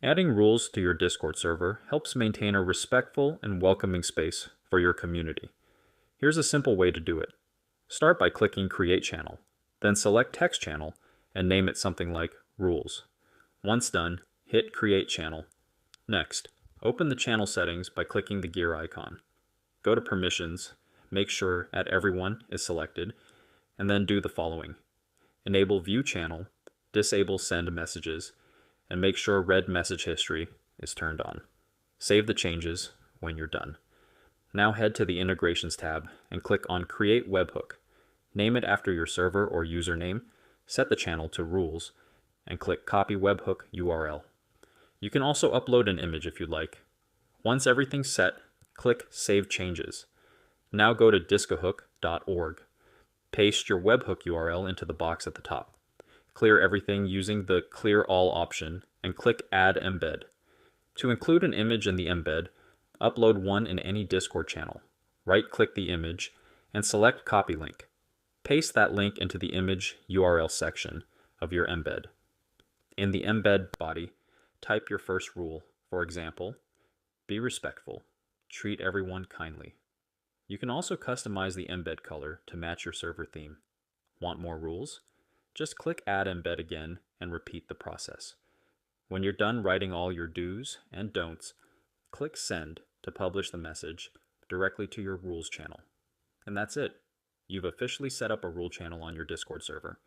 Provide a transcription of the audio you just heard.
Adding rules to your Discord server helps maintain a respectful and welcoming space for your community. Here's a simple way to do it. Start by clicking Create Channel, then select Text Channel and name it something like Rules. Once done, hit Create Channel. Next, open the channel settings by clicking the gear icon. Go to Permissions, make sure Add Everyone is selected, and then do the following. Enable View Channel, disable Send Messages, and make sure Read Message History is turned on. Save the changes when you're done. Now head to the Integrations tab and click on Create Webhook. Name it after your server or username, set the channel to Rules, and click Copy Webhook URL. You can also upload an image if you'd like. Once everything's set, click Save Changes. Now go to discohook.org. Paste your webhook URL into the box at the top. Clear everything using the Clear All option and click Add Embed. To include an image in the embed, upload one in any Discord channel. Right-click the image and select Copy Link. Paste that link into the image URL section of your embed. In the embed body, type your first rule. For example, be respectful. Treat everyone kindly. You can also customize the embed color to match your server theme. Want more rules? Just click Add Embed again and repeat the process. When you're done writing all your do's and don'ts, click Send to publish the message directly to your rules channel. And that's it. You've officially set up a rule channel on your Discord server.